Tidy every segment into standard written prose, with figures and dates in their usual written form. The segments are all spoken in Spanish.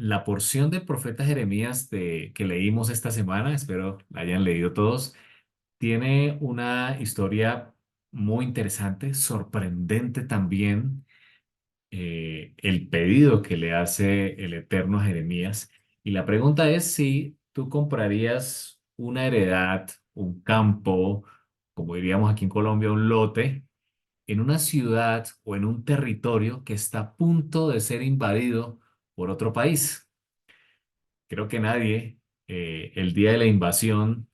la porción del profeta Jeremías que leímos esta semana, espero la hayan leído todos, tiene una historia muy interesante, sorprendente también, el pedido que le hace el Eterno a Jeremías. Y la pregunta es si tú comprarías una heredad, un campo, como diríamos aquí en Colombia, un lote, en una ciudad o en un territorio que está a punto de ser invadido por otro país. Creo que nadie, el día de la invasión,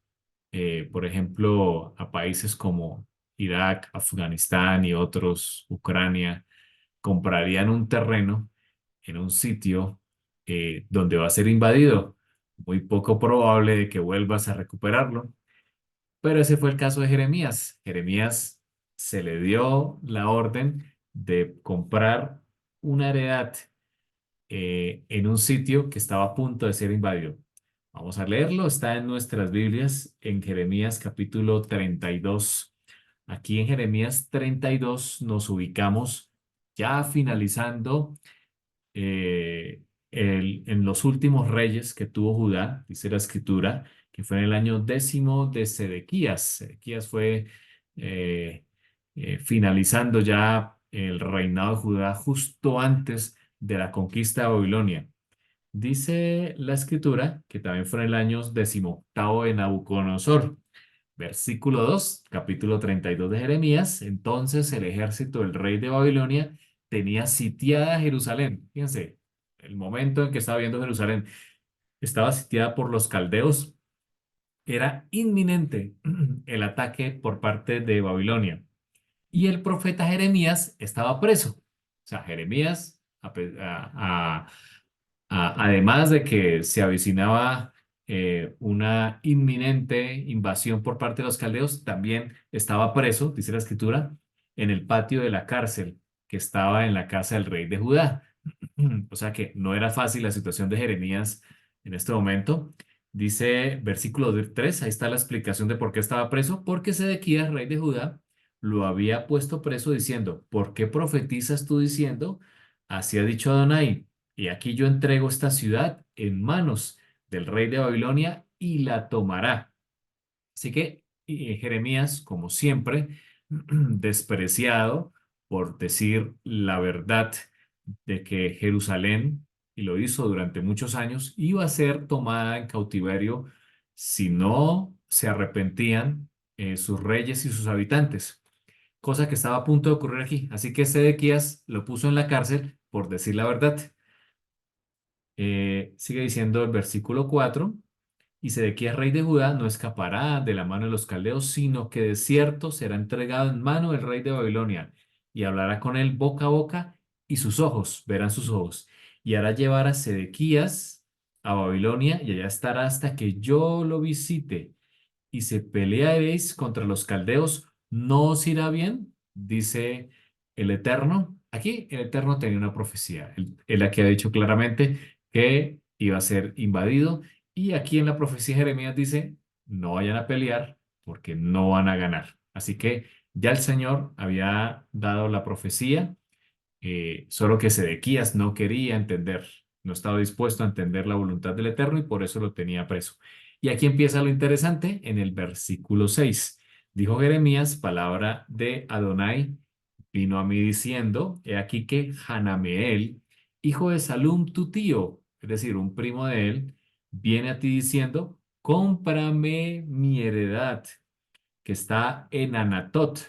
por ejemplo, a países como Irak, Afganistán y otros, Ucrania, comprarían un terreno en un sitio donde va a ser invadido. Muy poco probable de que vuelvas a recuperarlo, pero ese fue el caso de Jeremías. Jeremías se le dio la orden de comprar una heredad en un sitio que estaba a punto de ser invadido. Vamos a leerlo, está en nuestras Biblias, en Jeremías capítulo 32. Aquí en Jeremías 32 nos ubicamos ya finalizando en los últimos reyes que tuvo Judá, dice la escritura, que fue en el año 10º de Sedequías. Sedequías fue eh, finalizando ya el reinado de Judá justo antes de la conquista de Babilonia. Dice la escritura que también fue en el año 18º de Nabucodonosor. Versículo 2, capítulo 32 de Jeremías. Entonces el ejército del rey de Babilonia tenía sitiada Jerusalén. Fíjense, el momento en que estaba viendo Jerusalén estaba sitiada por los caldeos. Era inminente el ataque por parte de Babilonia. Y el profeta Jeremías estaba preso. O sea, Jeremías, además de que se avicinaba una inminente invasión por parte de los caldeos, también estaba preso, dice la escritura, en el patio de la cárcel que estaba en la casa del rey de Judá. O sea que no era fácil la situación de Jeremías en este momento. Dice versículo 3, ahí está la explicación de por qué estaba preso, porque Sedequías, rey de Judá, lo había puesto preso diciendo, ¿por qué profetizas tú diciendo? Así ha dicho Adonai, y aquí yo entrego esta ciudad en manos del rey de Babilonia y la tomará. Así que Jeremías, como siempre, despreciado por decir la verdad de que Jerusalén, y lo hizo durante muchos años, iba a ser tomada en cautiverio si no se arrepentían sus reyes y sus habitantes, cosa que estaba a punto de ocurrir aquí. Así que Sedequías lo puso en la cárcel por decir la verdad. Sigue diciendo el versículo 4. Y Sedequías, rey de Judá, no escapará de la mano de los caldeos, sino que de cierto será entregado en mano del rey de Babilonia, y hablará con él boca a boca, y sus ojos verán sus ojos. Y hará llevar a Sedequías a Babilonia, y allá estará hasta que yo lo visite. Y si pelearéis contra los caldeos, ¿no os irá bien? Dice el Eterno. Aquí el Eterno tenía una profecía. Él aquí ha dicho claramente que iba a ser invadido. Y aquí en la profecía Jeremías dice, no vayan a pelear porque no van a ganar. Así que ya el Señor había dado la profecía, solo que Sedequías no quería entender, no estaba dispuesto a entender la voluntad del Eterno y por eso lo tenía preso. Y aquí empieza lo interesante en el versículo 6. Dijo Jeremías, palabra de Adonai, vino a mí diciendo, he aquí que Hanameel, hijo de Salum, tu tío, es decir, un primo de él, viene a ti diciendo, cómprame mi heredad que está en Anatot,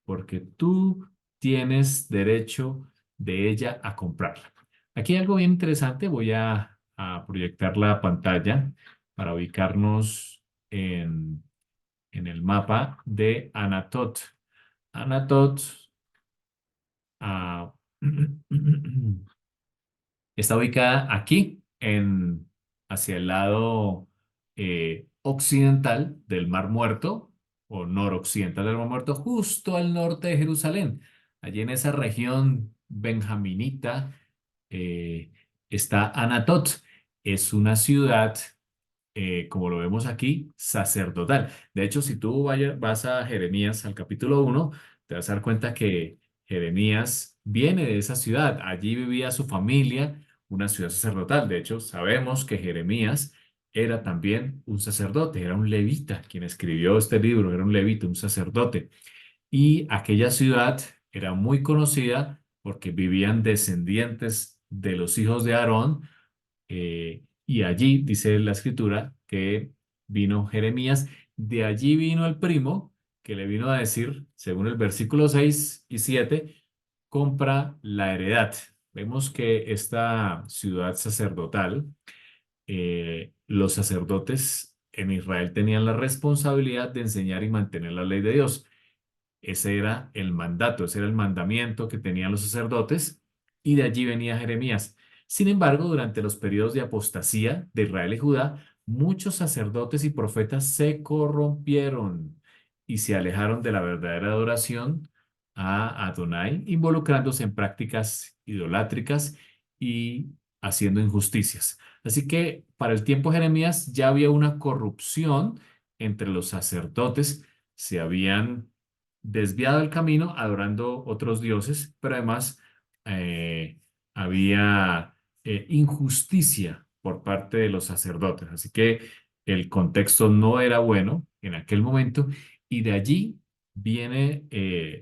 porque tú tienes derecho de ella a comprarla. Aquí hay algo bien interesante, voy a proyectar la pantalla para ubicarnos en el mapa de Anatot. Anatot ah, está ubicada aquí, hacia el lado occidental del Mar Muerto, o noroccidental del Mar Muerto, justo al norte de Jerusalén. Allí en esa región benjaminita eh, está Anatot. Es una ciudad, como lo vemos aquí, sacerdotal. De hecho, si tú vas a Jeremías, al capítulo 1, te vas a dar cuenta que Jeremías viene de esa ciudad. Allí vivía su familia, una ciudad sacerdotal. De hecho, sabemos que Jeremías era también un sacerdote, era un levita. Quien escribió este libro era un levita, un sacerdote. Y aquella ciudad era muy conocida porque vivían descendientes de los hijos de Aarón, y allí dice la escritura que vino Jeremías, de allí vino el primo que le vino a decir, según el versículo 6 y 7, compra la heredad. Vemos que esta ciudad sacerdotal, los sacerdotes en Israel tenían la responsabilidad de enseñar y mantener la ley de Dios. Ese era el mandato, ese era el mandamiento que tenían los sacerdotes, y de allí venía Jeremías. Sin embargo, durante los periodos de apostasía de Israel y Judá, muchos sacerdotes y profetas se corrompieron y se alejaron de la verdadera adoración a Adonai, involucrándose en prácticas idolátricas y haciendo injusticias. Así que para el tiempo de Jeremías ya había una corrupción entre los sacerdotes, se habían desviado el camino adorando otros dioses, pero además eh, había injusticia por parte de los sacerdotes. Así que el contexto no era bueno en aquel momento, y de allí viene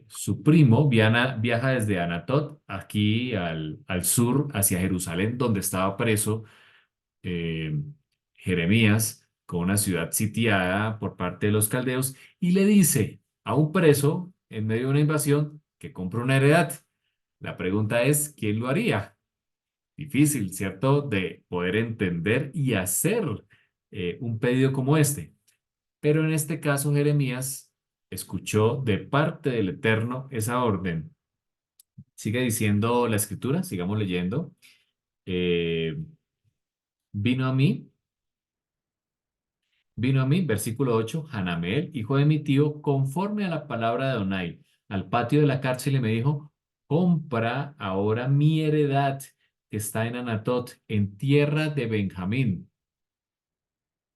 su primo, viaja desde Anatot aquí al sur hacia Jerusalén, donde estaba preso eh, Jeremías, con una ciudad sitiada por parte de los caldeos, y le dice a un preso en medio de una invasión que compre una heredad. La pregunta es, ¿quién lo haría? Difícil, ¿cierto? De poder entender y hacer un pedido como este. Pero en este caso, Jeremías escuchó de parte del Eterno esa orden. Sigue diciendo la escritura, sigamos leyendo. Eh, vino a mí Vino a mí, versículo 8, Hanamel, hijo de mi tío, conforme a la palabra de Adonai, al patio de la cárcel, y me dijo, compra ahora mi heredad que está en Anatot, en tierra de Benjamín,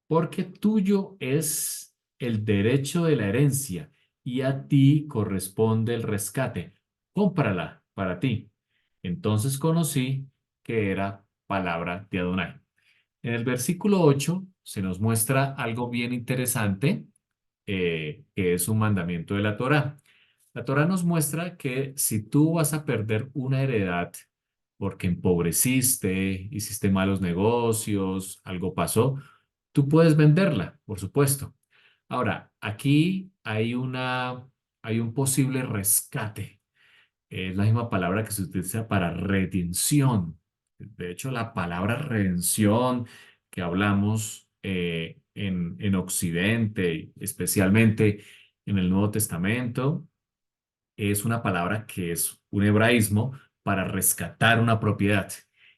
porque tuyo es el derecho de la herencia y a ti corresponde el rescate. Cómprala para ti. Entonces conocí que era palabra de Adonai. En el versículo 8 se nos muestra algo bien interesante, que es un mandamiento de la Torá. La Torá nos muestra que si tú vas a perder una heredad porque empobreciste, hiciste malos negocios, algo pasó, tú puedes venderla, por supuesto. Ahora, aquí hay un posible rescate. Es la misma palabra que se utiliza para redención. De hecho, la palabra redención que hablamos en Occidente, especialmente en el Nuevo Testamento, es una palabra que es un hebraísmo para rescatar una propiedad.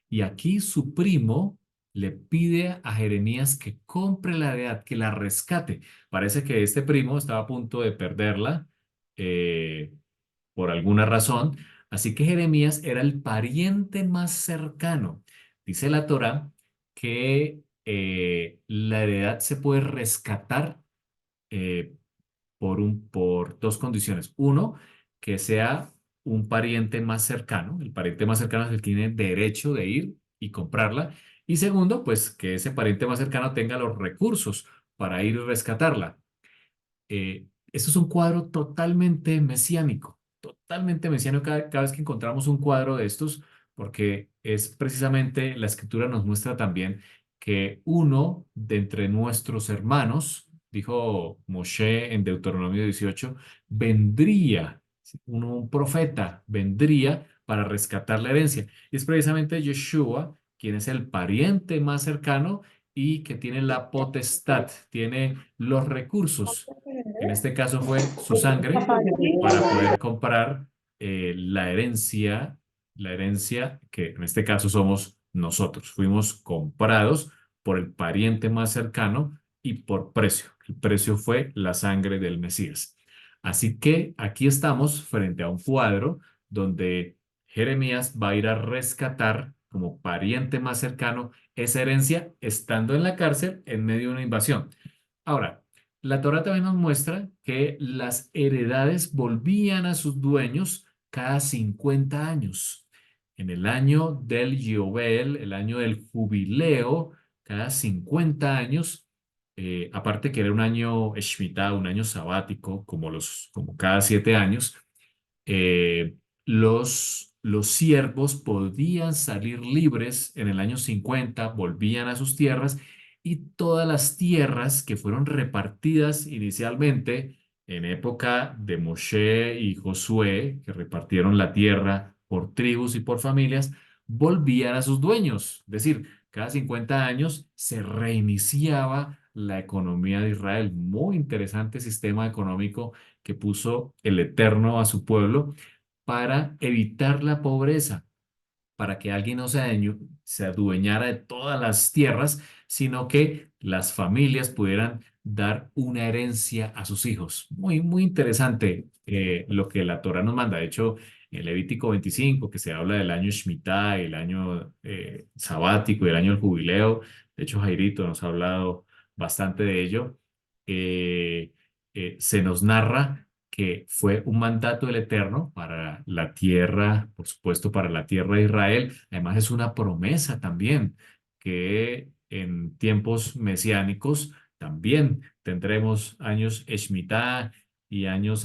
Y aquí su primo le pide a Jeremías que compre la heredad, que la rescate. Parece que este primo estaba a punto de perderla, eh, por alguna razón. Así que Jeremías era el pariente más cercano. Dice la Torá que la heredad se puede rescatar eh, por dos condiciones. Uno, que sea un pariente más cercano. El pariente más cercano es el que tiene derecho de ir y comprarla. Y segundo, pues que ese pariente más cercano tenga los recursos para ir y rescatarla. Esto es un cuadro totalmente mesiánico cada vez que encontramos un cuadro de estos, porque es precisamente la escritura nos muestra también que uno de entre nuestros hermanos, dijo Moshe en Deuteronomio 18, vendría, ¿sí? Un profeta vendría para rescatar la herencia. Y es precisamente Yeshua quien es el pariente más cercano y que tiene la potestad, tiene los recursos. En este caso fue su sangre para poder comprar la herencia que en este caso somos nosotros. Fuimos comprados por el pariente más cercano y por precio. El precio fue la sangre del Mesías. Así que aquí estamos frente a un cuadro donde Jeremías va a ir a rescatar como pariente más cercano esa herencia estando en la cárcel en medio de una invasión. Ahora, la Torá también nos muestra que las heredades volvían a sus dueños cada 50 años. en el año del Yobel, el año del jubileo, cada 50 años, aparte que era un año Shemitah, un año sabático, como cada 7 años, eh, los siervos podían salir libres en el año 50, volvían a sus tierras y todas las tierras que fueron repartidas inicialmente en época de Moshe y Josué, que repartieron la tierra por tribus y por familias, volvían a sus dueños. Es decir, cada 50 años se reiniciaba la economía de Israel. Muy interesante sistema económico que puso el Eterno a su pueblo para evitar la pobreza, para que alguien no se adueñara de todas las tierras, sino que las familias pudieran dar una herencia a sus hijos. Muy, muy interesante lo que la Torah nos manda. De hecho, en Levítico 25, que se habla del año Shemitah, el año sabático y el año del jubileo, de hecho, Jairito nos ha hablado bastante de ello, eh, se nos narra que fue un mandato del Eterno para la tierra, por supuesto, para la tierra de Israel. Además, es una promesa también que en tiempos mesiánicos también tendremos años Shemitah y año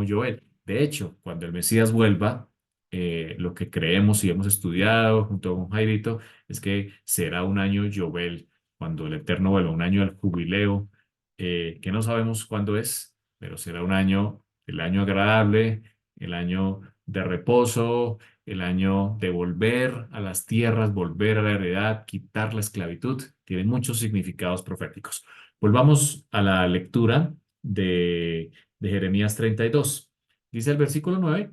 Joel. De hecho, cuando el Mesías vuelva, lo que creemos y hemos estudiado junto con Jairito es que será un año Joel, cuando el Eterno vuelva, un año del jubileo, que no sabemos cuándo es, pero será un año, el año agradable, el año de reposo, el año de volver a las tierras, volver a la heredad, quitar la esclavitud. Tiene muchos significados proféticos. Volvamos a la lectura de Jeremías 32. Dice el versículo 9,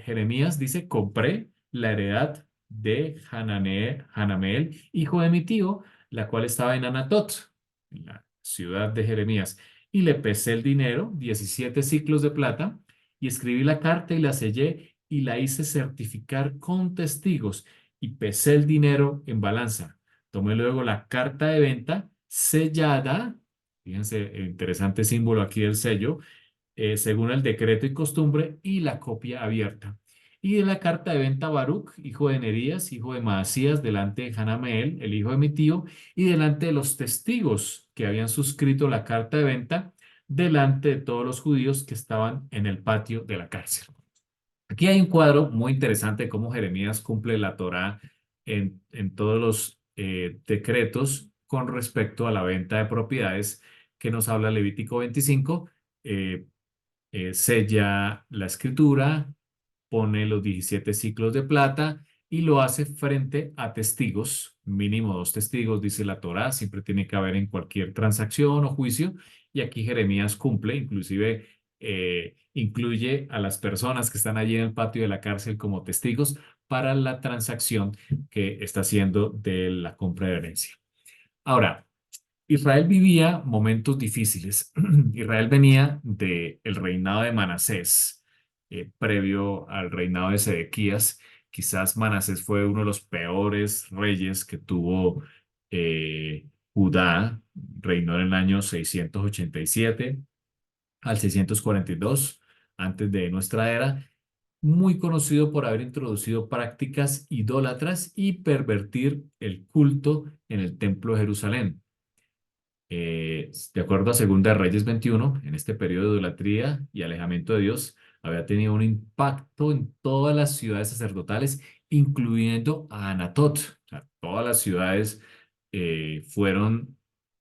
Jeremías dice, compré la heredad de Hanameel, hijo de mi tío, la cual estaba en Anatot, en la ciudad de Jeremías, y le pesé el dinero, 17 ciclos de plata, y escribí la carta y la sellé y la hice certificar con testigos y pesé el dinero en balanza. Tomé luego la carta de venta sellada, fíjense el interesante símbolo aquí del sello, según el decreto y costumbre, y la copia abierta. Y de la carta de venta Baruch, hijo de Nerías, hijo de Maasías, delante de Hanameel, el hijo de mi tío, y delante de los testigos que habían suscrito la carta de venta, delante de todos los judíos que estaban en el patio de la cárcel. Aquí hay un cuadro muy interesante de cómo Jeremías cumple la Torá en todos los decretos con respecto a la venta de propiedades que nos habla Levítico 25. eh, Sella la escritura, pone los 17 ciclos de plata y lo hace frente a testigos, mínimo 2 testigos, dice la Torá, siempre tiene que haber en cualquier transacción o juicio, y aquí Jeremías cumple, inclusive incluye a las personas que están allí en el patio de la cárcel como testigos para la transacción que está haciendo de la compra de herencia. Ahora, Israel vivía momentos difíciles. Israel venía del reinado de Manasés, previo al reinado de Sedequías. Quizás Manasés fue uno de los peores reyes que tuvo Judá. Reinó en el año 687 al 642 antes de nuestra era, muy conocido por haber introducido prácticas idólatras y pervertir el culto en el templo de Jerusalén. De acuerdo a Segunda de Reyes 21, en este periodo de idolatría y alejamiento de Dios, había tenido un impacto en todas las ciudades sacerdotales, incluyendo a Anatot. O sea, todas las ciudades fueron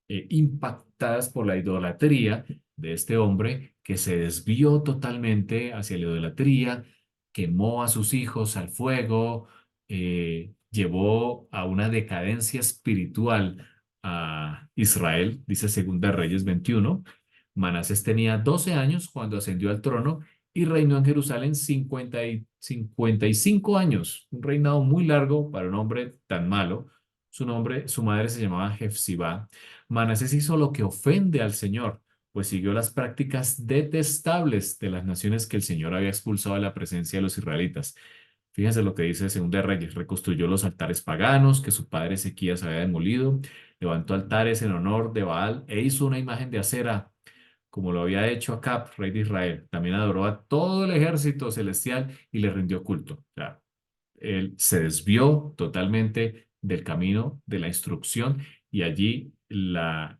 impactadas por la idolatría de este hombre que se desvió totalmente hacia la idolatría, quemó a sus hijos al fuego, llevó a una decadencia espiritual a Israel, dice Segunda Reyes 21. Manasés tenía 12 años cuando ascendió al trono y reinó en Jerusalén 55 años, un reinado muy largo para un hombre tan malo. Su madre se llamaba Jefzibá. Manasés hizo lo que ofende al Señor, pues siguió las prácticas detestables de las naciones que el Señor había expulsado de la presencia de los israelitas. Fíjense lo que dice Segunda de Reyes. Reconstruyó los altares paganos que su padre Ezequías había demolido, levantó altares en honor de Baal e hizo una imagen de acera, como lo había hecho Acab, rey de Israel. También adoró a todo el ejército celestial y le rindió culto. O sea, él se desvió totalmente del camino de la instrucción y allí esa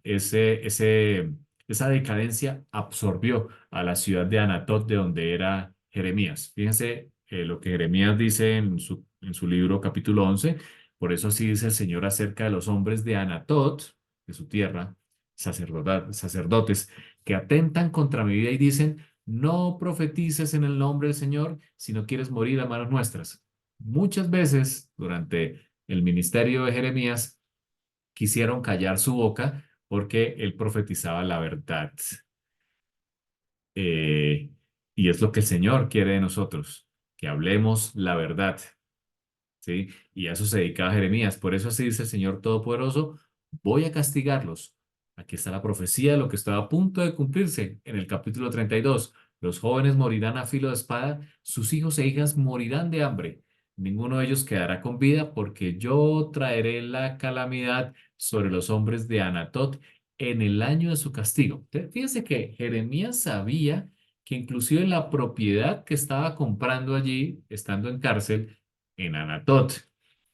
decadencia absorbió a la ciudad de Anatot, de donde era Jeremías. Fíjense lo que Jeremías dice en su libro capítulo 11. Por eso así dice el Señor acerca de los hombres de Anatot, de su tierra, sacerdotes, que atentan contra mi vida y dicen, no profetices en el nombre del Señor si no quieres morir a manos nuestras. Muchas veces durante el ministerio de Jeremías quisieron callar su boca porque él profetizaba la verdad. Eh, y es lo que el Señor quiere de nosotros, que hablemos la verdad. ¿Sí? Y a eso se dedicaba Jeremías. Por eso así dice el Señor Todopoderoso, voy a castigarlos. Aquí está la profecía de lo que estaba a punto de cumplirse en el capítulo 32. Los jóvenes morirán a filo de espada, sus hijos e hijas morirán de hambre. Ninguno de ellos quedará con vida porque yo traeré la calamidad sobre los hombres de Anatot en el año de su castigo. Fíjense que Jeremías sabía que inclusive la propiedad que estaba comprando allí, estando en cárcel, en Anatot,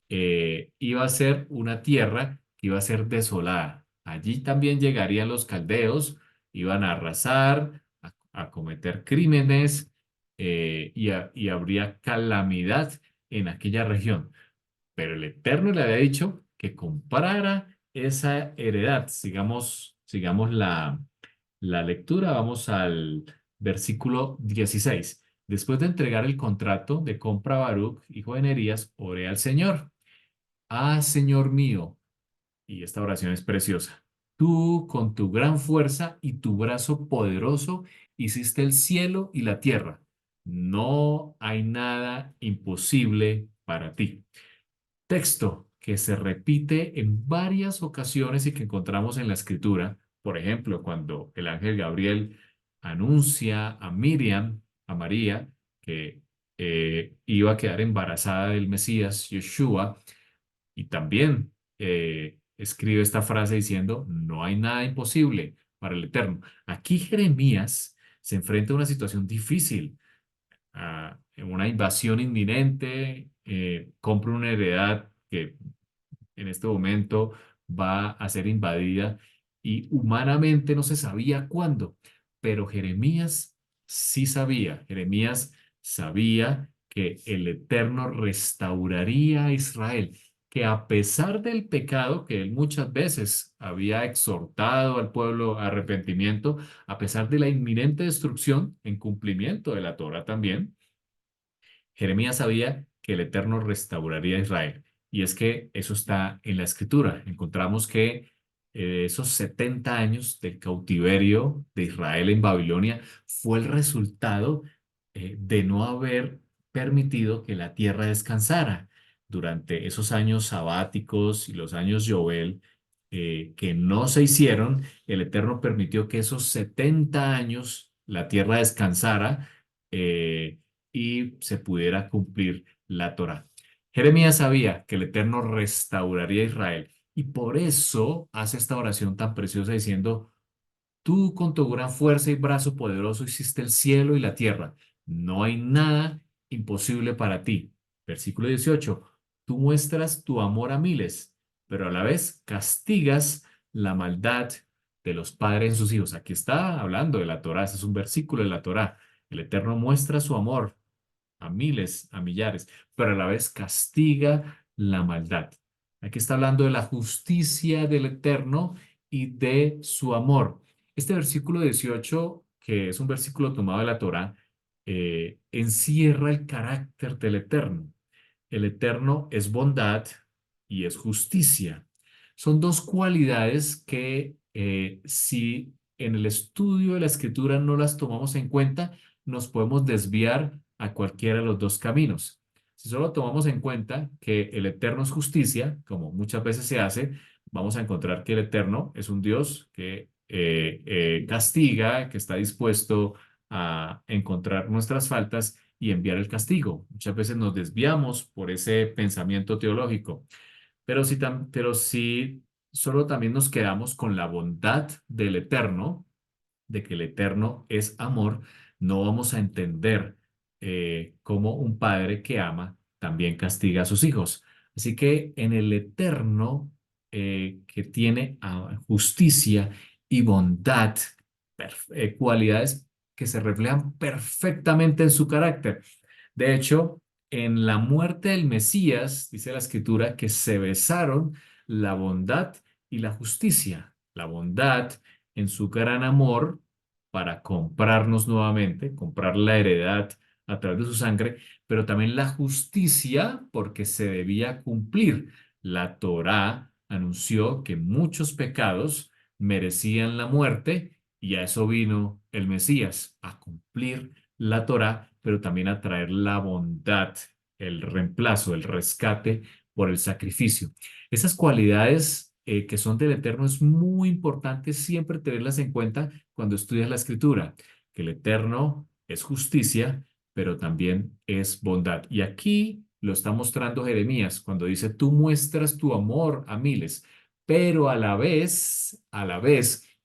iba a ser una tierra que iba a ser desolada. Allí también llegarían los caldeos, iban a arrasar, a cometer crímenes y habría calamidad en aquella región. Pero el Eterno le había dicho que comprara esa heredad. Sigamos la lectura, vamos al versículo 16. Después de entregar el contrato de compra a Baruch, hijo de Nerías, oré al Señor. Ah, Señor mío, y esta oración es preciosa. Tú con tu gran fuerza y tu brazo poderoso hiciste el cielo y la tierra. No hay nada imposible para ti. Texto que se repite en varias ocasiones y que encontramos en la escritura. Por ejemplo, cuando el ángel Gabriel anuncia a Miriam, a María, que iba a quedar embarazada del Mesías, Yeshua, y también escribe esta frase diciendo, no hay nada imposible para el Eterno. Aquí Jeremías se enfrenta a una situación difícil, a una invasión inminente, compra una heredad que en este momento va a ser invadida y humanamente no se sabía cuándo, pero Jeremías sí sabía. Jeremías sabía que el Eterno restauraría a Israel, que a pesar del pecado que él muchas veces había exhortado al pueblo a arrepentimiento, a pesar de la inminente destrucción en cumplimiento de la Torah también, Jeremías sabía que el Eterno restauraría a Israel. Y es que eso está en la Escritura. Encontramos que esos 70 años del cautiverio de Israel en Babilonia fue el resultado de no haber permitido que la tierra descansara. Durante esos años sabáticos y los años Jovel, que no se hicieron, el Eterno permitió que esos 70 años la tierra descansara. Y se pudiera cumplir la Torá. Jeremías sabía que el Eterno restauraría a Israel y por eso hace esta oración tan preciosa diciendo, tú con tu gran fuerza y brazo poderoso hiciste el cielo y la tierra. No hay nada imposible para ti. Versículo 18. Tú muestras tu amor a miles, pero a la vez castigas la maldad de los padres en sus hijos. Aquí está hablando de la Torá. Ese es un versículo de la Torá. El Eterno muestra su amor a miles, a millares, pero a la vez castiga la maldad. Aquí está hablando de la justicia del Eterno y de su amor. Este versículo 18, que es un versículo tomado de la Torá, encierra el carácter del Eterno. El Eterno es bondad y es justicia. Son dos cualidades que si en el estudio de la Escritura no las tomamos en cuenta, nos podemos desviar a cualquiera de los dos caminos. Si solo tomamos en cuenta que el Eterno es justicia, como muchas veces se hace, vamos a encontrar que el Eterno es un Dios que castiga, que está dispuesto a encontrar nuestras faltas y enviar el castigo. Muchas veces nos desviamos por ese pensamiento teológico, pero si solo también nos quedamos con la bondad del Eterno, de que el Eterno es amor, no vamos a entender cómo un padre que ama también castiga a sus hijos. Así que en el Eterno, que tiene justicia y bondad, cualidades que se reflejan perfectamente en su carácter. De hecho, en la muerte del Mesías, dice la Escritura, que se besaron la bondad y la justicia. La bondad en su gran amor para comprarnos nuevamente, comprar la heredad a través de su sangre, pero también la justicia porque se debía cumplir. La Torá anunció que muchos pecados merecían la muerte y a eso vino el Mesías, a cumplir la Torá, pero también a traer la bondad, el reemplazo, el rescate por el sacrificio. Esas cualidades que son del Eterno es muy importante siempre tenerlas en cuenta cuando estudias la Escritura, que el Eterno es justicia, pero también es bondad. Y aquí lo está mostrando Jeremías cuando dice, tú muestras tu amor a miles, pero a la vez,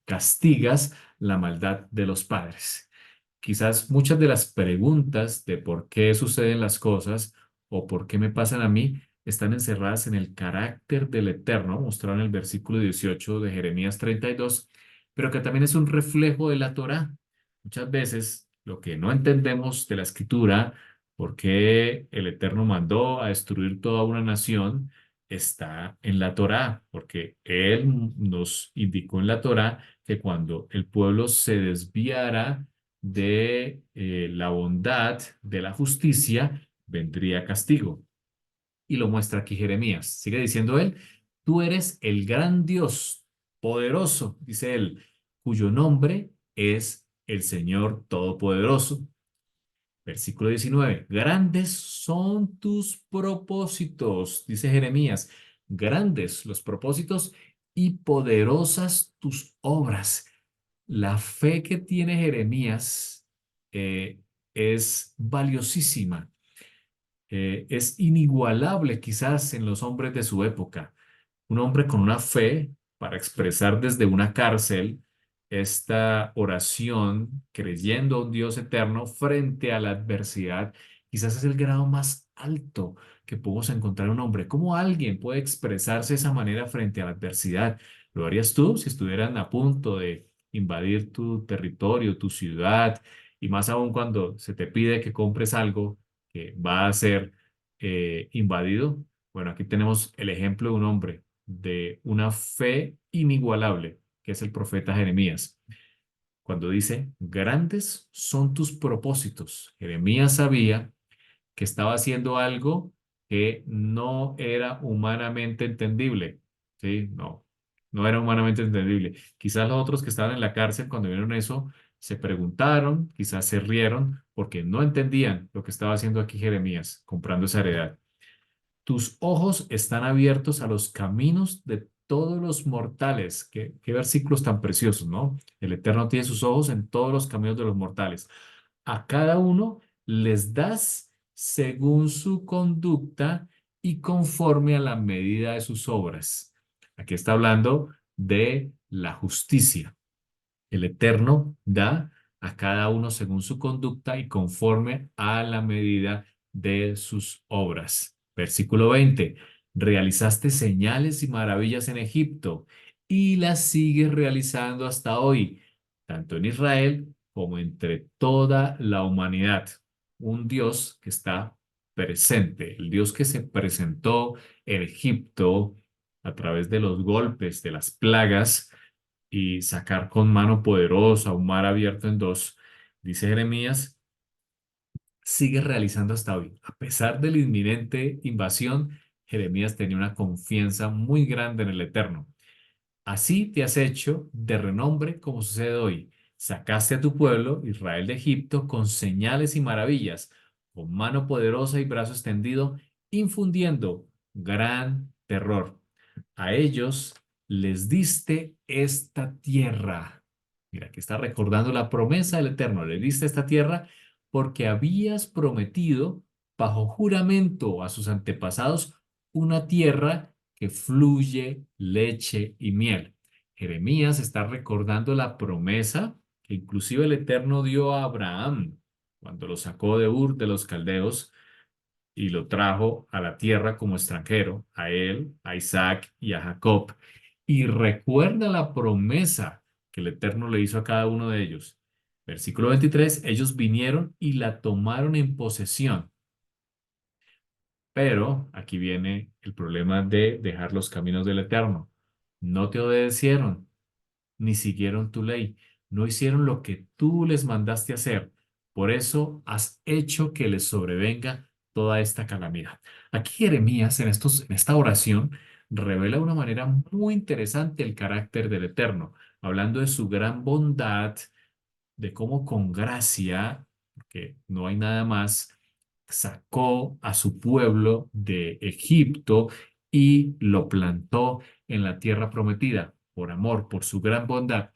castigas la maldad de los padres. Quizás muchas de las preguntas de por qué suceden las cosas o por qué me pasan a mí están encerradas en el carácter del Eterno, mostrado en el versículo 18 de Jeremías 32, pero que también es un reflejo de la Torá. Muchas veces lo que no entendemos de la Escritura, por qué el Eterno mandó a destruir toda una nación, está en la Torá, porque Él nos indicó en la Torá que cuando el pueblo se desviara de la bondad, de la justicia, vendría castigo. Y lo muestra aquí Jeremías. Sigue diciendo él, tú eres el gran Dios, poderoso, dice él, cuyo nombre es el Señor Todopoderoso. Versículo 19, grandes son tus propósitos, dice Jeremías, grandes los propósitos y poderosas tus obras. La fe que tiene Jeremías es valiosísima, es inigualable quizás en los hombres de su época. Un hombre con una fe para expresar desde una cárcel esta oración, creyendo a un Dios eterno frente a la adversidad, quizás es el grado más alto que podemos encontrar en un hombre. ¿Cómo alguien puede expresarse de esa manera frente a la adversidad? ¿Lo harías tú si estuvieran a punto de invadir tu territorio, tu ciudad? Y más aún cuando se te pide que compres algo que va a ser invadido. Bueno, aquí tenemos el ejemplo de un hombre de una fe inigualable, que es el profeta Jeremías, cuando dice, grandes son tus propósitos. Jeremías sabía que estaba haciendo algo que no era humanamente entendible, ¿sí? No, no era humanamente entendible. Quizás los otros que estaban en la cárcel cuando vieron eso se preguntaron, quizás se rieron porque no entendían lo que estaba haciendo aquí Jeremías, comprando esa heredad. Tus ojos están abiertos a los caminos de todos los mortales. Qué versículos tan preciosos, ¿no? El Eterno tiene sus ojos en todos los caminos de los mortales. A cada uno les das según su conducta y conforme a la medida de sus obras. Aquí está hablando de la justicia. El Eterno da a cada uno según su conducta y conforme a la medida de sus obras. Versículo 20. Realizaste señales y maravillas en Egipto y las sigues realizando hasta hoy, tanto en Israel como entre toda la humanidad. Un Dios que está presente, el Dios que se presentó en Egipto a través de los golpes, de las plagas y sacar con mano poderosa un mar abierto en dos, dice Jeremías, sigue realizando hasta hoy. A pesar de la inminente invasión, Jeremías tenía una confianza muy grande en el Eterno. Así te has hecho de renombre como sucede hoy. Sacaste a tu pueblo, Israel de Egipto, con señales y maravillas, con mano poderosa y brazo extendido, infundiendo gran terror. A ellos les diste esta tierra. Mira, que está recordando la promesa del Eterno. Le diste esta tierra porque habías prometido bajo juramento a sus antepasados una tierra que fluye leche y miel. Jeremías está recordando la promesa que inclusive el Eterno dio a Abraham cuando lo sacó de Ur de los Caldeos y lo trajo a la tierra como extranjero, a él, a Isaac y a Jacob. Y recuerda la promesa que el Eterno le hizo a cada uno de ellos. Versículo 23, ellos vinieron y la tomaron en posesión. Pero aquí viene el problema de dejar los caminos del Eterno. No te obedecieron, ni siguieron tu ley, no hicieron lo que tú les mandaste hacer. Por eso has hecho que les sobrevenga toda esta calamidad. Aquí Jeremías, en esta oración, revela de una manera muy interesante el carácter del Eterno, hablando de su gran bondad, de cómo con gracia, porque no hay nada más, sacó a su pueblo de Egipto y lo plantó en la tierra prometida, por amor, por su gran bondad.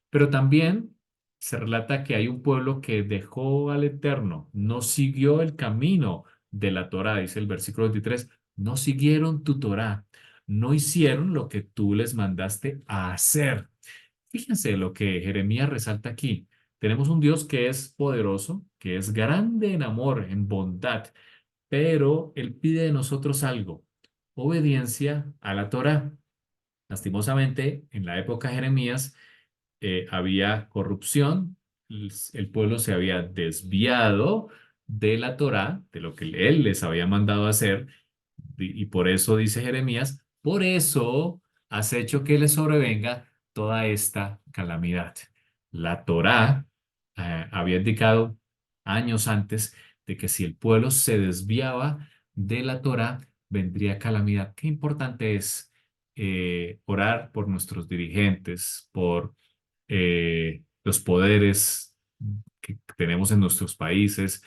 Pero también se relata que hay un pueblo que dejó al Eterno, no siguió el camino de la Torá, dice el versículo 23, no siguieron tu Torá, no hicieron lo que tú les mandaste a hacer. Fíjense lo que Jeremías resalta aquí. Tenemos un Dios que es poderoso, que es grande en amor, en bondad, pero Él pide de nosotros algo, obediencia a la Torá. Lastimosamente, en la época de Jeremías había corrupción, el pueblo se había desviado de la Torá, de lo que Él les había mandado hacer, y por eso dice Jeremías, por eso has hecho que les sobrevenga toda esta calamidad. La Torá había indicado años antes de que si el pueblo se desviaba de la Torá, vendría calamidad. Qué importante es orar por nuestros dirigentes, por los poderes que tenemos en nuestros países,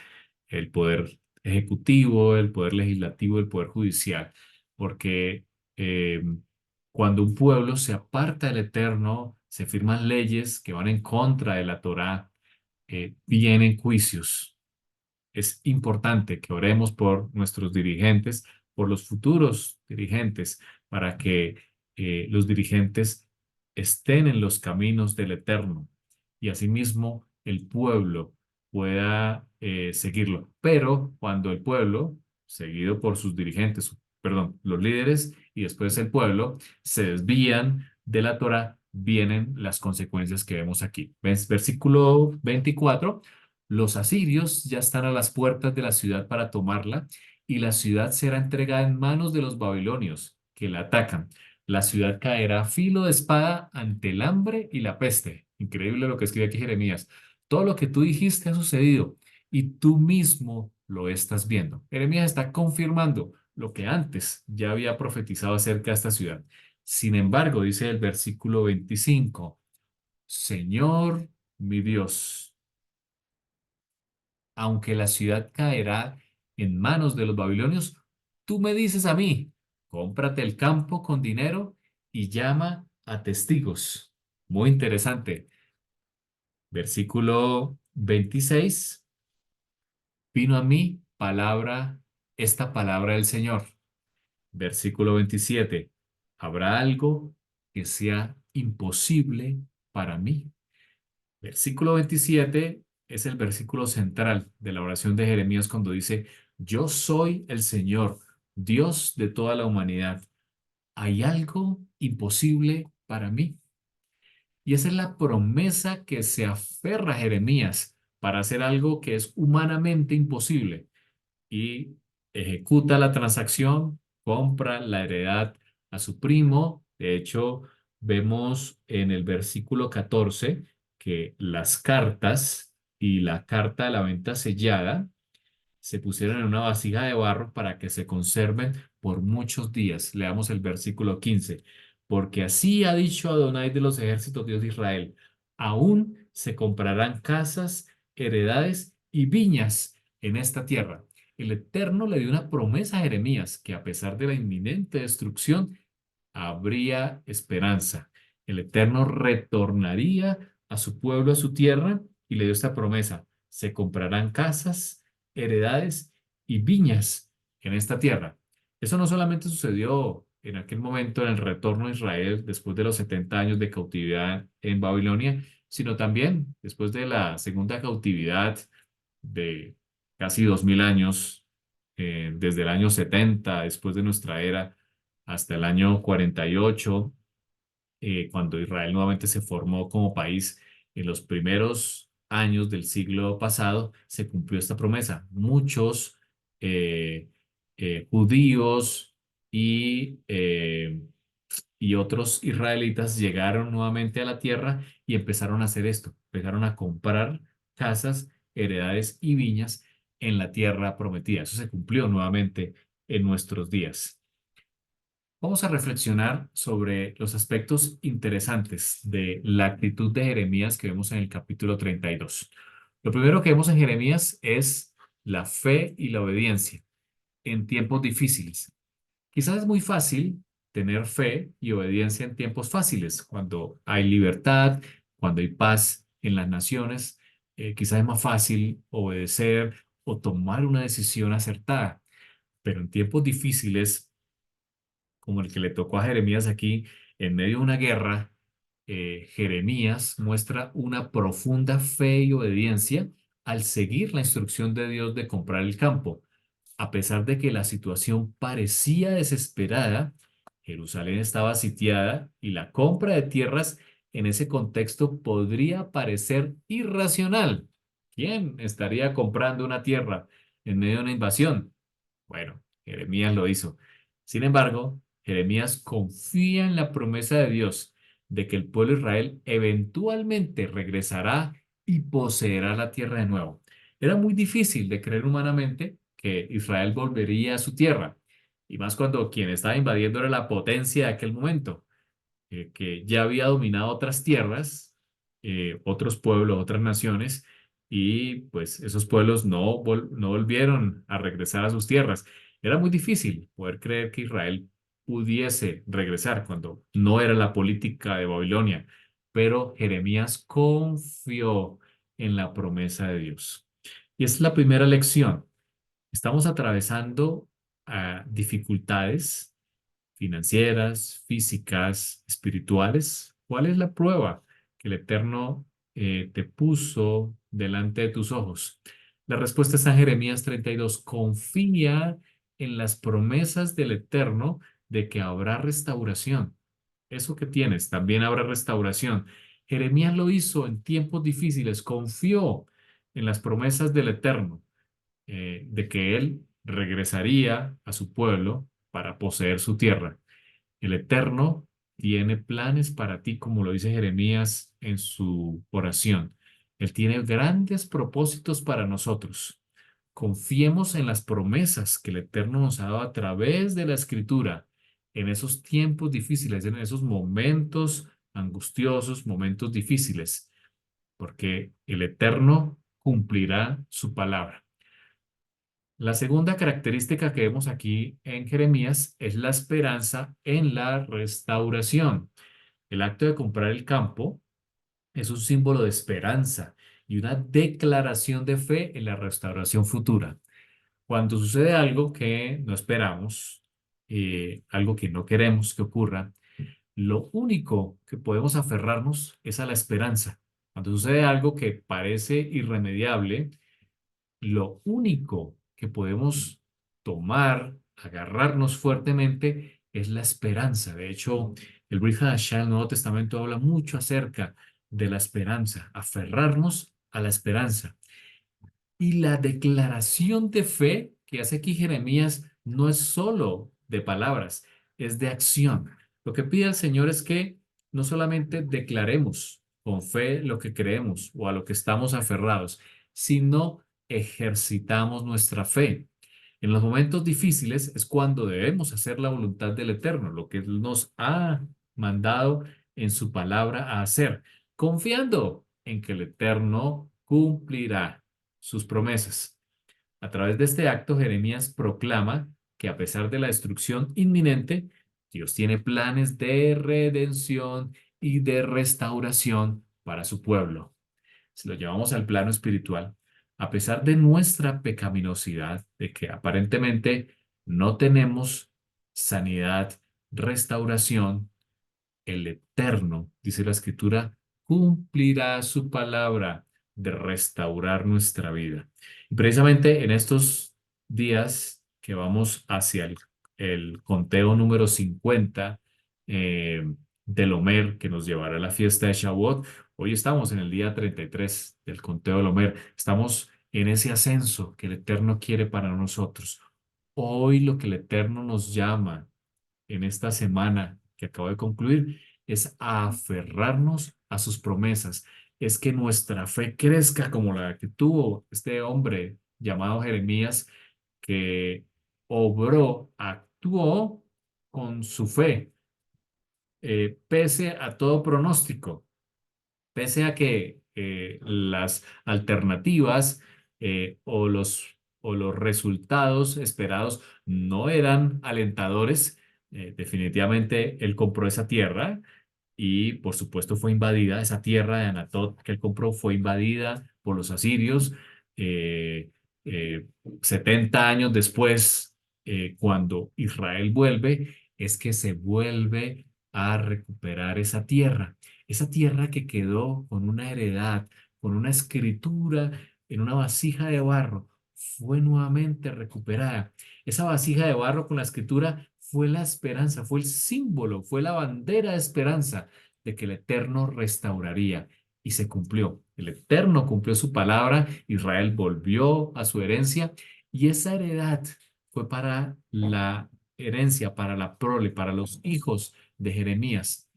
el poder ejecutivo, el poder legislativo, el poder judicial, porque eh, cuando un pueblo se aparta del Eterno, se firman leyes que van en contra de la Torá, vienen juicios. Es importante que oremos por nuestros dirigentes, por los futuros dirigentes, para que los dirigentes estén en los caminos del Eterno y asimismo el pueblo pueda seguirlo. Pero cuando el pueblo, seguido por sus dirigentes, perdón, los líderes y después el pueblo, se desvían de la Torah, vienen las consecuencias que vemos aquí. ¿Ves? Versículo 24. Los asirios ya están a las puertas de la ciudad para tomarla, y la ciudad será entregada en manos de los babilonios, que la atacan. La ciudad caerá a filo de espada ante el hambre y la peste. Increíble lo que escribe aquí Jeremías. Todo lo que tú dijiste ha sucedido y tú mismo lo estás viendo. Jeremías está confirmando lo que antes ya había profetizado acerca de esta ciudad. Sin embargo, dice el versículo 25, Señor mi Dios, aunque la ciudad caerá en manos de los babilonios, tú me dices a mí, cómprate el campo con dinero y llama a testigos. Muy interesante. Versículo 26. Vino a mí esta palabra del Señor. Versículo 27. ¿Habrá algo que sea imposible para mí? Versículo 27 es el versículo central de la oración de Jeremías cuando dice, yo soy el Señor, Dios de toda la humanidad. ¿Hay algo imposible para mí? Y esa es la promesa que se aferra a Jeremías para hacer algo que es humanamente imposible y ejecuta la transacción, compra la heredad a su primo. De hecho, vemos en el versículo 14 que las cartas y la carta de la venta sellada se pusieron en una vasija de barro para que se conserven por muchos días. Leamos el versículo 15. Porque así ha dicho Adonai de los ejércitos, Dios de Israel, aún se comprarán casas, heredades y viñas en esta tierra. El Eterno le dio una promesa a Jeremías que a pesar de la inminente destrucción, habría esperanza. El Eterno retornaría a su pueblo, a su tierra, y le dio esta promesa. Se comprarán casas, heredades y viñas en esta tierra. Eso no solamente sucedió en aquel momento en el retorno a Israel después de los 70 años de cautividad en Babilonia, sino también después de la segunda cautividad de casi 2000 años desde el año 70 después de nuestra era hasta el año 48, cuando Israel nuevamente se formó como país. En los primeros años del siglo pasado se cumplió esta promesa. Muchos eh, judíos y, eh, y otros israelitas llegaron nuevamente a la tierra y empezaron a hacer esto. Empezaron a comprar casas, heredades y viñas en la tierra prometida. Eso se cumplió nuevamente en nuestros días. Vamos a reflexionar sobre los aspectos interesantes de la actitud de Jeremías que vemos en el capítulo 32. Lo primero que vemos en Jeremías es la fe y la obediencia en tiempos difíciles. Quizás es muy fácil tener fe y obediencia en tiempos fáciles, cuando hay libertad, cuando hay paz en las naciones. Quizás es más fácil obedecer o tomar una decisión acertada, pero en tiempos difíciles como el que le tocó a Jeremías aquí, en medio de una guerra, Jeremías muestra una profunda fe y obediencia al seguir la instrucción de Dios de comprar el campo. A pesar de que la situación parecía desesperada, Jerusalén estaba sitiada y la compra de tierras en ese contexto podría parecer irracional. ¿Quién estaría comprando una tierra en medio de una invasión? Bueno, Jeremías lo hizo. Sin embargo, Jeremías confía en la promesa de Dios de que el pueblo de Israel eventualmente regresará y poseerá la tierra de nuevo. Era muy difícil de creer humanamente que Israel volvería a su tierra, y más cuando quien estaba invadiendo era la potencia de aquel momento, que ya había dominado otras tierras, otros pueblos, otras naciones, y pues esos pueblos no volvieron a regresar a sus tierras. Era muy difícil poder creer que Israel pudiese regresar cuando no era la política de Babilonia, pero Jeremías confió en la promesa de Dios. Y esa es la primera lección. Estamos atravesando dificultades financieras, físicas, espirituales. ¿Cuál es la prueba que el Eterno te puso delante de tus ojos? La respuesta está en Jeremías 32. Confía en las promesas del Eterno de que habrá restauración. Eso que tienes, también habrá restauración. Jeremías lo hizo en tiempos difíciles, confió en las promesas del Eterno, de que él regresaría a su pueblo para poseer su tierra. El Eterno tiene planes para ti, como lo dice Jeremías en su oración. Él tiene grandes propósitos para nosotros. Confiemos en las promesas que el Eterno nos ha dado a través de la Escritura en esos tiempos difíciles, en esos momentos angustiosos, momentos difíciles, porque el Eterno cumplirá su palabra. La segunda característica que vemos aquí en Jeremías es la esperanza en la restauración. El acto de comprar el campo es un símbolo de esperanza y una declaración de fe en la restauración futura. Cuando sucede algo que no esperamos, algo que no queremos que ocurra, lo único que podemos aferrarnos es a la esperanza. Cuando sucede algo que parece irremediable, lo único que podemos tomar, agarrarnos fuertemente, es la esperanza. De hecho, el Brit Hadashah, el Nuevo Testamento, habla mucho acerca de la esperanza, aferrarnos a la esperanza. Y la declaración de fe que hace aquí Jeremías no es solo de palabras, es de acción. Lo que pide el Señor es que no solamente declaremos con fe lo que creemos o a lo que estamos aferrados, sino ejercitamos nuestra fe. En los momentos difíciles es cuando debemos hacer la voluntad del Eterno, lo que Él nos ha mandado en su palabra a hacer, confiando en que el Eterno cumplirá sus promesas. A través de este acto, Jeremías proclama que a pesar de la destrucción inminente, Dios tiene planes de redención y de restauración para su pueblo. Si lo llevamos al plano espiritual, a pesar de nuestra pecaminosidad, de que aparentemente no tenemos sanidad, restauración, el Eterno, dice la Escritura, cumplirá su palabra de restaurar nuestra vida. Y precisamente en estos días que vamos hacia el conteo número 50 eh, del Omer que nos llevará a la fiesta de Shavuot. Hoy estamos en el día 33 del conteo del Omer. Estamos en ese ascenso que el Eterno quiere para nosotros. Hoy lo que el Eterno nos llama en esta semana que acabo de concluir es a aferrarnos a sus promesas, es que nuestra fe crezca como la que tuvo este hombre llamado Jeremías, que obró, actuó con su fe, pese a todo pronóstico, pese a que las alternativas o los resultados esperados no eran alentadores. Definitivamente él compró esa tierra y por supuesto fue invadida, esa tierra de Anatot que él compró fue invadida por los asirios. eh, eh, 70 años después, cuando Israel vuelve, es que se vuelve a recuperar esa tierra que quedó con una heredad, con una escritura en una vasija de barro, fue nuevamente recuperada. Esa vasija de barro con la escritura fue la esperanza, fue el símbolo, fue la bandera de esperanza de que el Eterno restauraría. Y se cumplió. El Eterno cumplió su palabra, Israel volvió a su herencia y esa heredad fue para la herencia, para la prole, para los hijos de Jeremías,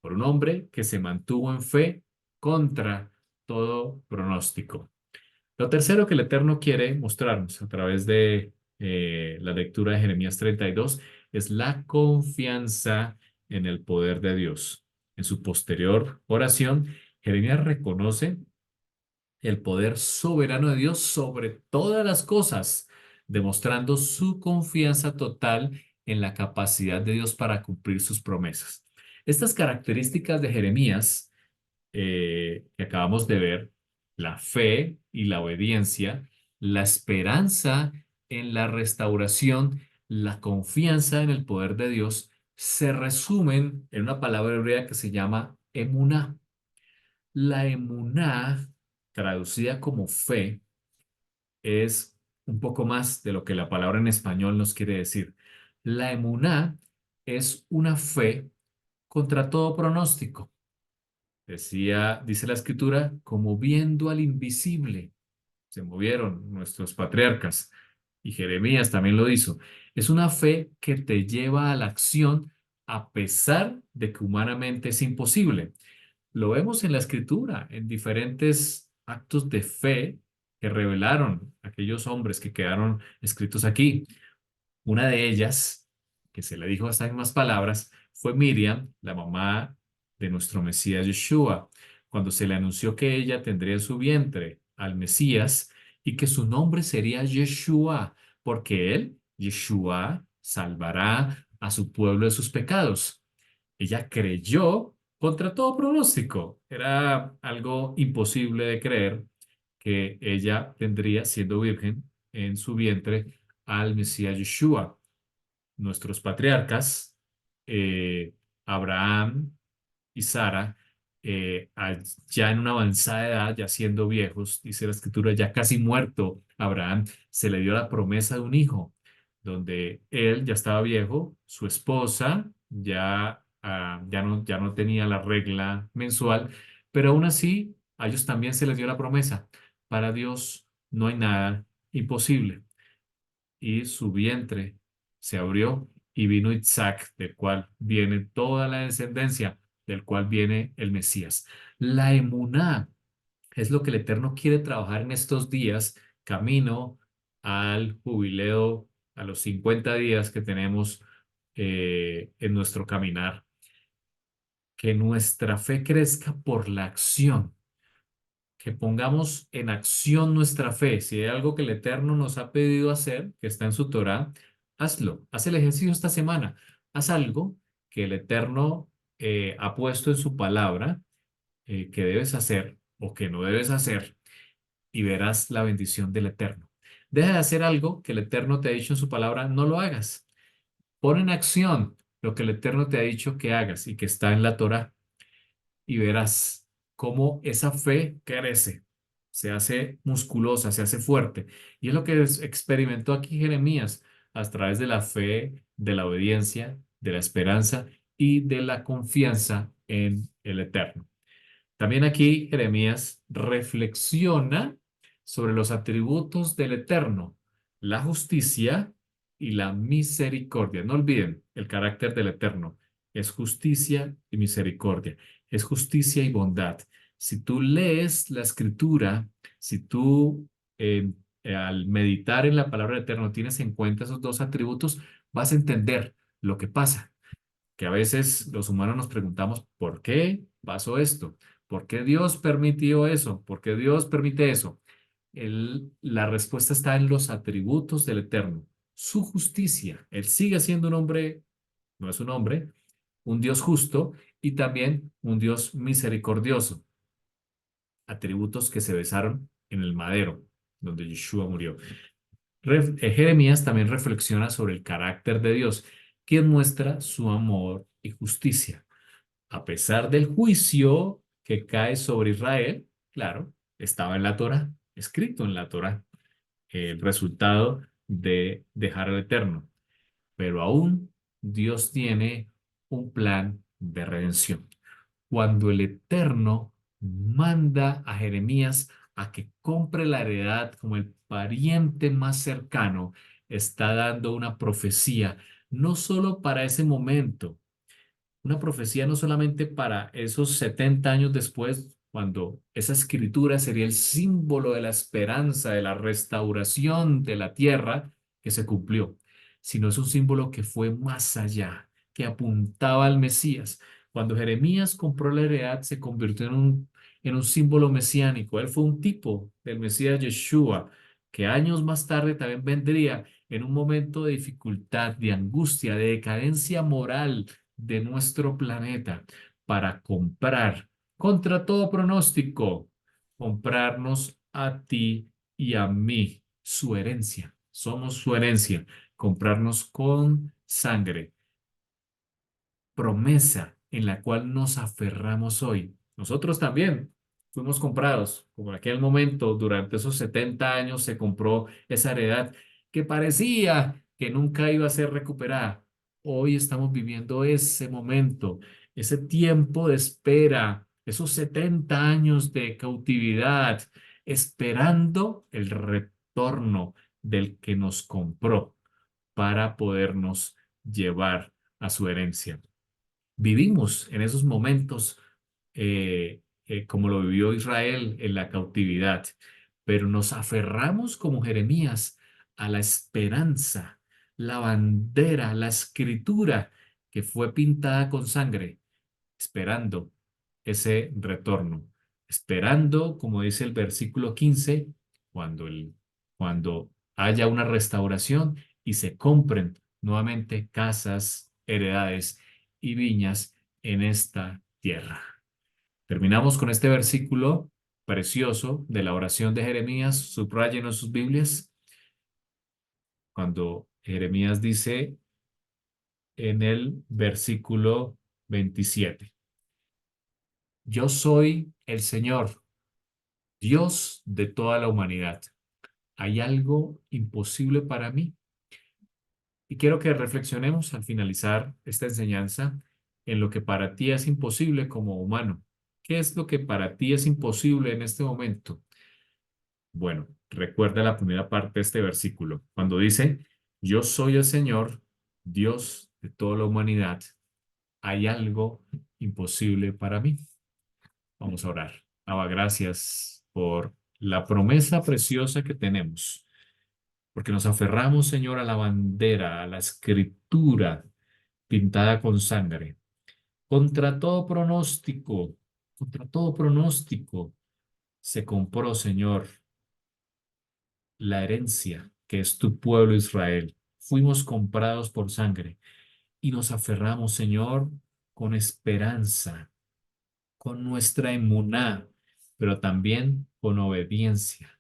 por un hombre que se mantuvo en fe contra todo pronóstico. Lo tercero que el Eterno quiere mostrarnos a través de la lectura de Jeremías 32 es la confianza en el poder de Dios. En su posterior oración, Jeremías reconoce el poder soberano de Dios sobre todas las cosas, demostrando su confianza total en la capacidad de Dios para cumplir sus promesas. Estas características de Jeremías que acabamos de ver, la fe y la obediencia, la esperanza en la restauración, la confianza en el poder de Dios, se resumen en una palabra hebrea que se llama emuná. La emuná, traducida como fe, es un poco más de lo que la palabra en español nos quiere decir. La emuná es una fe contra todo pronóstico. Dice la escritura, como viendo al invisible. Se movieron nuestros patriarcas y Jeremías también lo hizo. Es una fe que te lleva a la acción a pesar de que humanamente es imposible. Lo vemos en la escritura, en diferentes actos de fe que revelaron aquellos hombres que quedaron escritos aquí. Una de ellas, que se le dijo estas mismas palabras, fue Miriam, la mamá de nuestro Mesías Yeshua, cuando se le anunció que ella tendría en su vientre al Mesías y que su nombre sería Yeshua, porque él, Yeshua, salvará a su pueblo de sus pecados. Ella creyó contra todo pronóstico. Era algo imposible de creer que ella tendría, siendo virgen, en su vientre al Mesías Yeshua. Nuestros patriarcas, eh, Abraham y Sara, ya en una avanzada edad, ya siendo viejos, dice la escritura, ya casi muerto, Abraham se le dio la promesa de un hijo, donde él ya estaba viejo, su esposa ya no tenía la regla mensual, pero aún así a ellos también se les dio la promesa. Para Dios no hay nada imposible y su vientre se abrió y vino Isaac, del cual viene toda la descendencia, del cual viene el Mesías. La emuná es lo que el Eterno quiere trabajar en estos días, camino al jubileo, a los 50 días que tenemos en nuestro caminar. Que nuestra fe crezca por la acción, que pongamos en acción nuestra fe. Si hay algo que el Eterno nos ha pedido hacer, que está en su Torá, hazlo. Haz el ejercicio esta semana. Haz algo que el Eterno ha puesto en su palabra que debes hacer o que no debes hacer y verás la bendición del Eterno. Deja de hacer algo que el Eterno te ha dicho en su palabra, no lo hagas. Pon en acción lo que el Eterno te ha dicho que hagas y que está en la Torá y verás cómo esa fe crece, se hace musculosa, se hace fuerte. Y es lo que experimentó aquí Jeremías. a través de la fe, de la obediencia, de la esperanza y de la confianza en el Eterno. También aquí Jeremías reflexiona sobre los atributos del Eterno, la justicia y la misericordia. No olviden el carácter del Eterno. Es justicia y misericordia. Es justicia y bondad. Si tú lees la escritura, si tú eh, al meditar en la palabra del Eterno tienes en cuenta esos dos atributos, vas a entender lo que pasa, que a veces los humanos nos preguntamos, ¿por qué pasó esto? ¿Por qué Dios permitió eso? ¿Por qué Dios permite eso? La respuesta está en los atributos del Eterno, su justicia. Él sigue siendo un hombre, no es un hombre, un Dios justo y también un Dios misericordioso, atributos que se besaron en el madero, donde Yeshua murió. Jeremías también reflexiona sobre el carácter de Dios, que muestra su amor y justicia. A pesar del juicio que cae sobre Israel, claro, estaba en la Torá, escrito en la Torá, el resultado de dejar al Eterno. Pero aún Dios tiene un plan de redención. Cuando el Eterno manda a Jeremías a que compre la heredad como el pariente más cercano, está dando una profecía, no solo para ese momento, una profecía no solamente para esos 70 años después, cuando esa escritura sería el símbolo de la esperanza, de la restauración de la tierra que se cumplió, sino es un símbolo que fue más allá, que apuntaba al Mesías. Cuando Jeremías compró la heredad, se convirtió en un símbolo mesiánico. Él fue un tipo del Mesías Yeshua, que años más tarde también vendría en un momento de dificultad, de angustia, de decadencia moral de nuestro planeta para comprar, contra todo pronóstico, comprarnos a ti y a mí, su herencia. Somos su herencia, comprarnos con sangre, promesa en la cual nos aferramos hoy. Nosotros también fuimos comprados, como en aquel momento, durante esos 70 años se compró esa heredad que parecía que nunca iba a ser recuperada. Hoy estamos viviendo ese momento, ese tiempo de espera, esos 70 años de cautividad, esperando el retorno del que nos compró para podernos llevar a su herencia. Vivimos en esos momentos como lo vivió Israel en la cautividad, pero nos aferramos como Jeremías a la esperanza, la bandera, la escritura que fue pintada con sangre, esperando ese retorno, esperando, como dice el versículo 15, cuando haya una restauración y se compren nuevamente casas, heredades y viñas en esta tierra. Terminamos con este versículo precioso de la oración de Jeremías. Subrayen en sus Biblias cuando Jeremías dice en el versículo 27: Yo soy el Señor, Dios de toda la humanidad. ¿Hay algo imposible para mí? Y quiero que reflexionemos al finalizar esta enseñanza en lo que para ti es imposible como humano. ¿Qué es lo que para ti es imposible en este momento? Bueno, recuerda la primera parte de este versículo, cuando dice, yo soy el Señor, Dios de toda la humanidad. ¿Hay algo imposible para mí? Vamos a orar. Abba, gracias por la promesa preciosa que tenemos, porque nos aferramos, Señor, a la bandera, a la escritura pintada con sangre, contra todo pronóstico, contra todo pronóstico, se compró, Señor, la herencia que es tu pueblo Israel. Fuimos comprados por sangre y nos aferramos, Señor, con esperanza, con nuestra emuná, pero también con obediencia,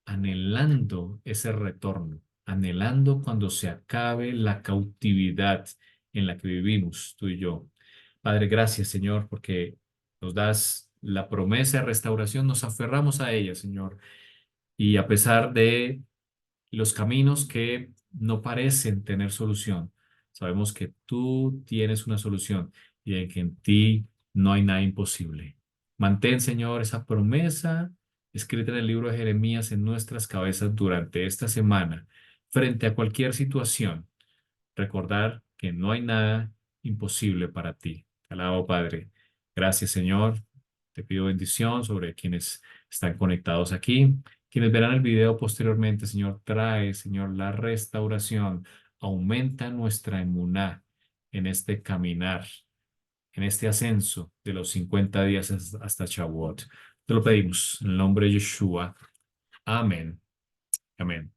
anhelando ese retorno, anhelando cuando se acabe la cautividad en la que vivimos tú y yo. Padre, gracias, Señor, porque nos das la promesa de restauración, nos aferramos a ella, Señor, y a pesar de los caminos que no parecen tener solución, sabemos que tú tienes una solución y en que en ti no hay nada imposible. Mantén, Señor, esa promesa escrita en el libro de Jeremías en nuestras cabezas durante esta semana, frente a cualquier situación. Recordar que no hay nada imposible para ti. Te alabo, Padre. Gracias, Señor. Te pido bendición sobre quienes están conectados aquí. Quienes verán el video posteriormente, Señor, trae, Señor, la restauración. Aumenta nuestra emuná en este caminar, en este ascenso de los 50 días hasta Shavuot. Te lo pedimos en el nombre de Yeshua. Amén. Amén.